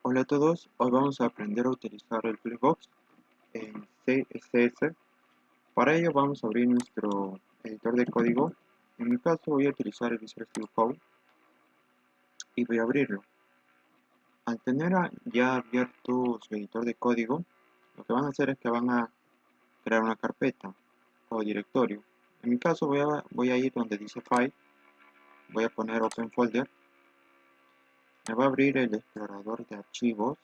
Hola a todos, hoy vamos a aprender a utilizar el Flexbox en CSS. Para ello vamos a abrir nuestro editor de código. En mi caso voy a utilizar el Visual Studio Code y voy a abrirlo. Al tener ya abierto su editor de código, lo que van a hacer es que van a crear una carpeta o directorio. En mi caso voy a ir donde dice File, voy a poner Open Folder, me va a abrir el explorador de archivos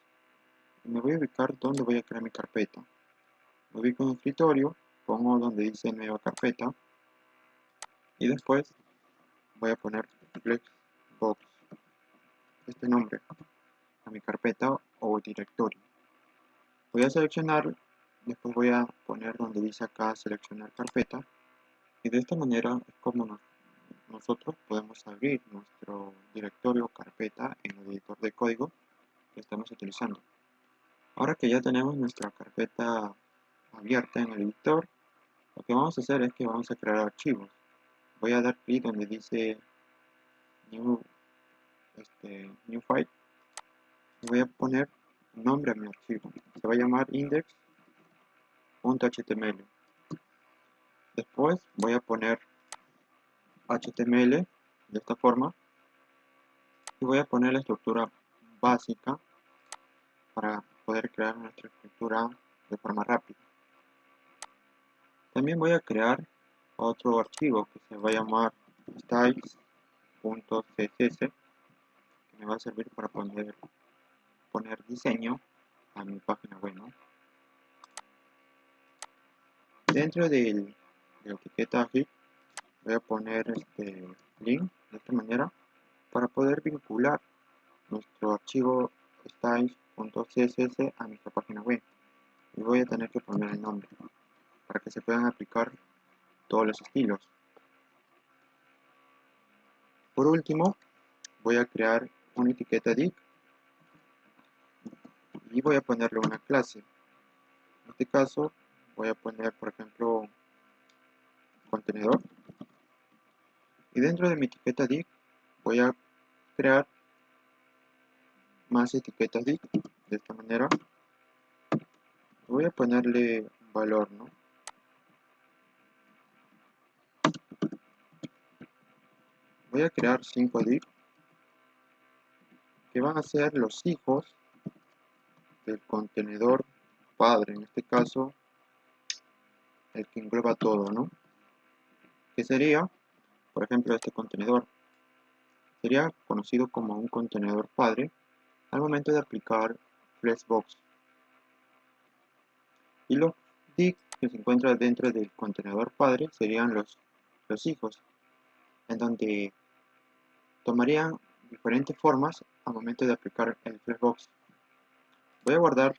y me voy a ubicar donde voy a crear mi carpeta. Me ubico en el escritorio, pongo donde dice nueva carpeta y después voy a poner Flexbox, este nombre, a mi carpeta o directorio. Voy a seleccionar, después voy a poner donde dice acá seleccionar carpeta y de esta manera es como nosotros podemos abrir nuestro directorio o carpeta en el editor de código que estamos utilizando. Ahora que ya tenemos nuestra carpeta abierta en el editor, lo que vamos a hacer es que vamos a crear archivos. Voy a dar clic donde dice New File y voy a poner nombre a mi archivo. Se va a llamar index.html. Después voy a poner HTML de esta forma y voy a poner la estructura básica para poder crear nuestra estructura de forma rápida. También voy a crear otro archivo que se va a llamar styles.css, que me va a servir para poner diseño a mi página web, ¿no? Dentro de la etiqueta aquí voy a poner este link de esta manera para poder vincular nuestro archivo styles.css a nuestra página web, y voy a tener que poner el nombre para que se puedan aplicar todos los estilos. Por último, voy a crear una etiqueta div y voy a ponerle una clase. En este caso voy a poner, por ejemplo, contenedor, y dentro de mi etiqueta div voy a crear más etiquetas div de esta manera. Voy a ponerle un valor, ¿no? Voy a crear 5 div que van a ser los hijos del contenedor padre, en este caso el que engloba todo, ¿no? Que sería, por ejemplo, este contenedor sería conocido como un contenedor padre al momento de aplicar Flexbox, y los div que se encuentran dentro del contenedor padre serían los hijos, en donde tomarían diferentes formas al momento de aplicar el Flexbox. Voy a guardar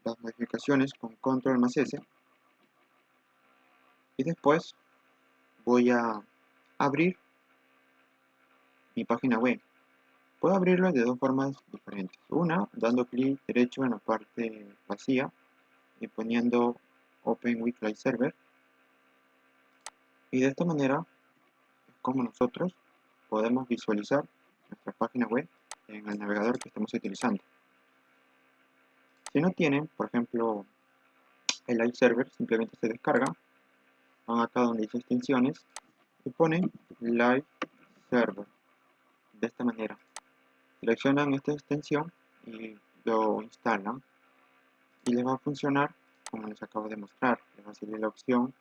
las modificaciones con control más S y después voy a abrir mi página web. Puedo abrirlo de dos formas diferentes. Una, dando clic derecho en la parte vacía y poniendo Open with Live Server, y de esta manera es como nosotros podemos visualizar nuestra página web en el navegador que estamos utilizando. Si no tienen, por ejemplo, el Live Server, simplemente se descarga, van acá donde dice extensiones y ponen Live Server. De esta manera seleccionan esta extensión y lo instalan, y les va a funcionar como les acabo de mostrar. Les va a salir la opción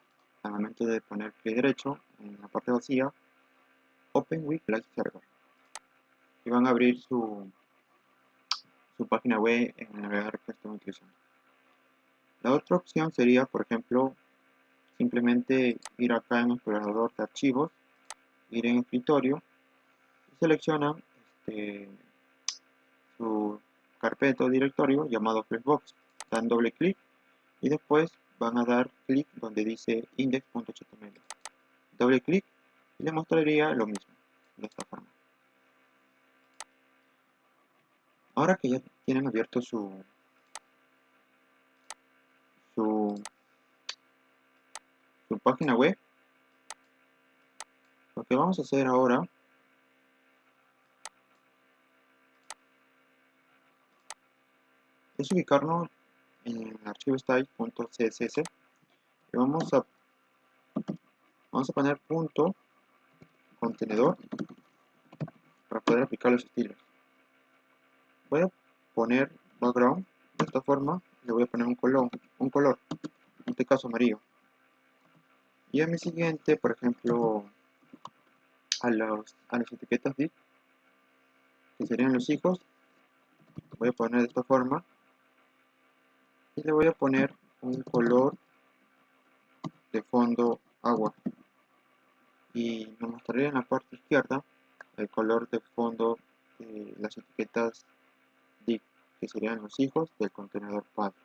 al momento de poner clic derecho en la parte vacía, Open with Live Server, y van a abrir su página web en el navegador que estén utilizando. La otra opción sería, por ejemplo, simplemente ir acá en el explorador de archivos, ir en escritorio y seleccionan su carpeta o directorio llamado Flexbox. Dan doble clic y después van a dar clic donde dice index.html. Doble clic y le mostraría lo mismo, de esta forma. Ahora que ya tienen abierto su página web, lo que vamos a hacer ahora es ubicarnos en el archivo style.css y vamos a poner punto contenedor para poder aplicar los estilos. Voy a poner background de esta forma, le voy a poner un color, en este caso amarillo. Y a mi siguiente, por ejemplo, a las etiquetas div, que serían los hijos, voy a poner de esta forma y le voy a poner un color de fondo agua, y me mostraría en la parte izquierda el color de fondo de las etiquetas div, que serían los hijos del contenedor padre.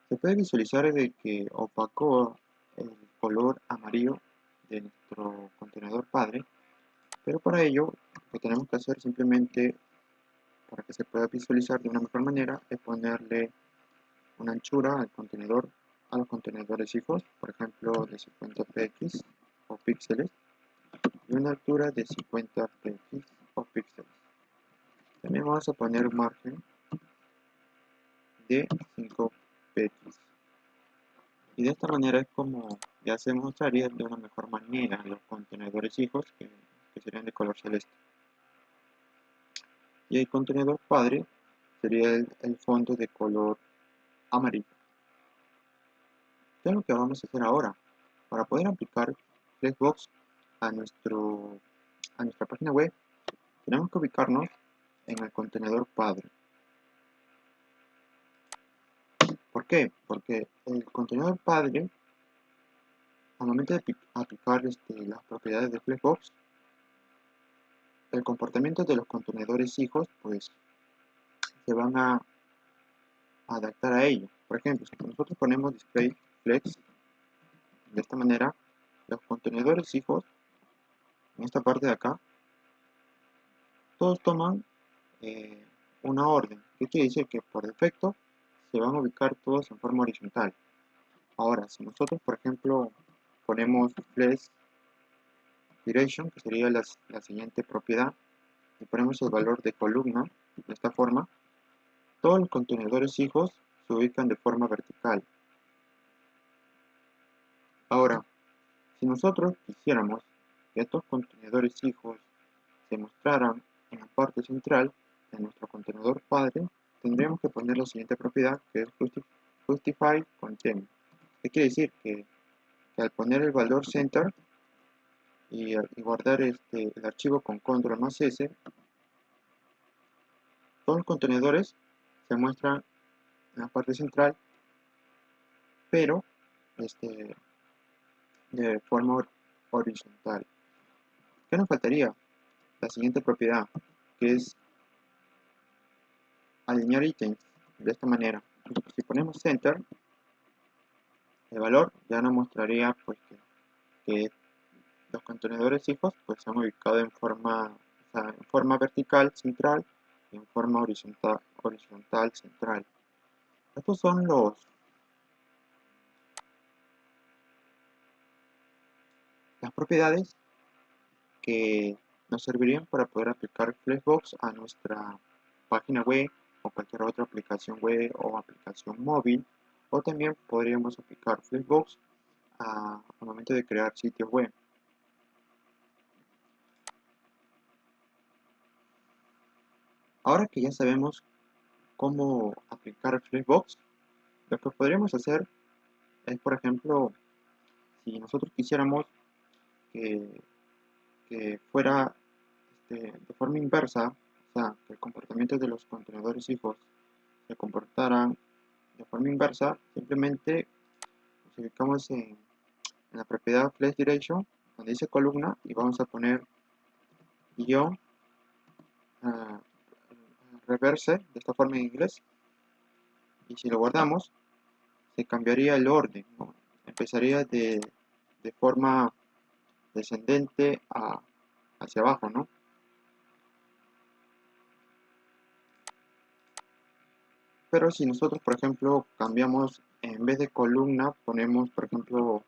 Se puede visualizar de que opacó el color amarillo de nuestro contenedor padre, pero para ello lo que tenemos que hacer simplemente, para que se pueda visualizar de una mejor manera, es ponerle una anchura al contenedor, a los contenedores hijos, por ejemplo de 50 px o píxeles, y una altura de 50 px o píxeles. También vamos a poner un margen de 5 px. Y de esta manera es como ya se mostraría de una mejor manera los contenedores hijos, que serían de color celeste. Y el contenedor padre sería el fondo de color amarillo. ¿Qué es lo que vamos a hacer ahora? Para poder aplicar Flexbox a nuestra página web, tenemos que ubicarnos en el contenedor padre. ¿Por qué? Porque el contenedor padre, al momento de aplicar las propiedades de Flexbox, el comportamiento de los contenedores hijos pues se van a adaptar a ello. Por ejemplo, si nosotros ponemos display flex de esta manera, los contenedores hijos en esta parte de acá todos toman una orden, que quiere decir que por defecto se van a ubicar todos en forma horizontal. Ahora, si nosotros por ejemplo ponemos flex direction, que sería la siguiente propiedad, y ponemos el valor de columna de esta forma, todos los contenedores hijos se ubican de forma vertical. Ahora, si nosotros quisiéramos que estos contenedores hijos se mostraran en la parte central de nuestro contenedor padre, tendríamos que poner la siguiente propiedad, que es justify content. ¿Qué quiere decir? Que al poner el valor center y guardar el archivo con control más S, todos los contenedores se muestran en la parte central, pero de forma horizontal. ¿Qué nos faltaría? La siguiente propiedad, que es alinear ítems de esta manera. Si ponemos center, el valor ya nos mostraría pues que los contenedores hijos pues se han ubicado en forma vertical central y en forma horizontal central. Estos son las propiedades que nos servirían para poder aplicar Flexbox a nuestra página web o cualquier otra aplicación web o aplicación móvil, o también podríamos aplicar Flexbox al momento de crear sitios web. Ahora que ya sabemos cómo aplicar Flexbox, lo que podríamos hacer es, por ejemplo, si nosotros quisiéramos que fuera de forma inversa, o sea, que el comportamiento de los contenedores hijos se comportaran de forma inversa, simplemente nos ubicamos en la propiedad flex direction, donde dice columna, y vamos a poner guión reverse, de esta forma en inglés, y si lo guardamos, se cambiaría el orden, ¿no? Empezaría de forma descendente hacia abajo, ¿no? Pero si nosotros, por ejemplo, cambiamos, en vez de columna, ponemos, por ejemplo,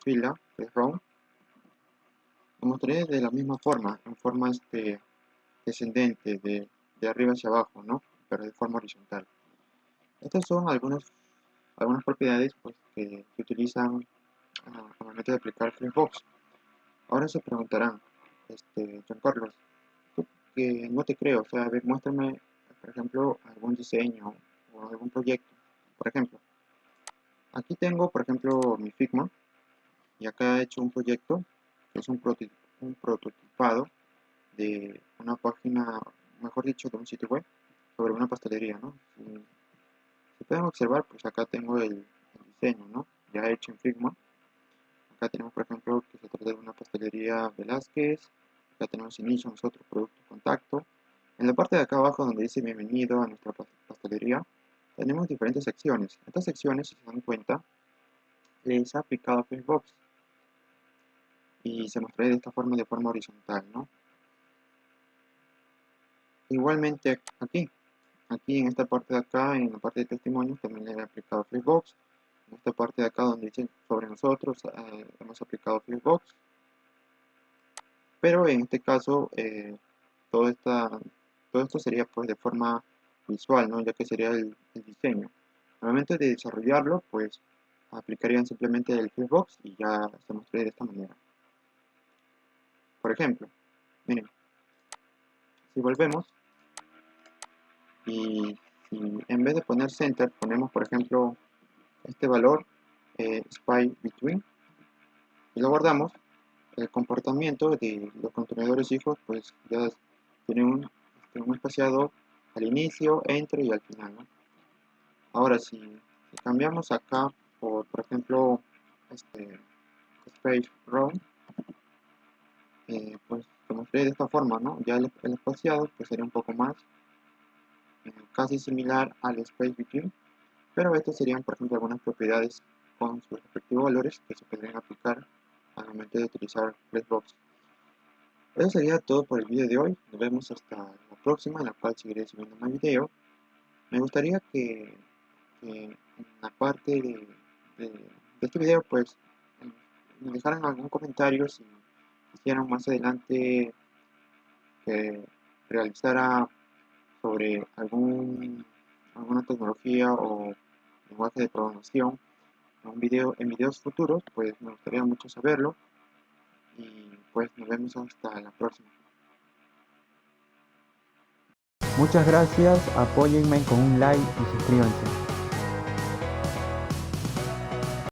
fila, que es row, nos mostraría de la misma forma, en forma descendente, de arriba hacia abajo, ¿no? Pero de forma horizontal. Estas son algunas propiedades pues, que se utilizan al momento de aplicar Flexbox. Ahora se preguntarán, Juan Carlos, tú que no te creo, o sea, a ver, muéstrame, por ejemplo, algún diseño o algún proyecto. Por ejemplo, aquí tengo, por ejemplo, mi Figma y acá he hecho un proyecto que es un prototipado de una página, mejor dicho, de un sitio web sobre una pastelería, ¿no? Si pueden observar, pues acá tengo el diseño, ¿no? Ya hecho en Figma. Acá tenemos, por ejemplo, que se trata de una pastelería Velázquez. Acá tenemos inicio, nosotros, producto, contacto. En la parte de acá abajo, donde dice bienvenido a nuestra pastelería, tenemos diferentes secciones. Estas secciones, si se dan cuenta, les ha aplicado Flexbox y se mostrará de esta forma, de forma horizontal, ¿no? Igualmente aquí en esta parte de acá, en la parte de testimonios, también le he aplicado Flexbox. En esta parte de acá donde dice sobre nosotros, hemos aplicado Flexbox. Pero en este caso, todo, todo esto sería pues de forma visual, ¿no? Ya que sería el diseño. Al momento de desarrollarlo, pues aplicarían simplemente el Flexbox y ya se mostraría de esta manera. Por ejemplo, miren, si volvemos y si en vez de poner center ponemos por ejemplo este valor spy between y lo guardamos, el comportamiento de los contenedores hijos pues ya tiene un espaciado al inicio, entre y al final, ¿no? Ahora si cambiamos acá por ejemplo space round, pues se mostré de esta forma, ¿no? Ya el espaciado pues sería un poco más casi similar al space between, pero estos serían por ejemplo algunas propiedades con sus respectivos valores que se podrían aplicar al momento de utilizar Flexbox. Eso sería todo por el video de hoy. Nos vemos hasta la próxima, en la cual seguiré subiendo más videos. Me gustaría que en la parte de este video pues me dejaran algún comentario si quisieran más adelante que realizara sobre alguna tecnología o lenguaje de programación en videos futuros, pues me gustaría mucho saberlo y pues nos vemos hasta la próxima. Muchas gracias, apóyenme con un like y suscríbanse.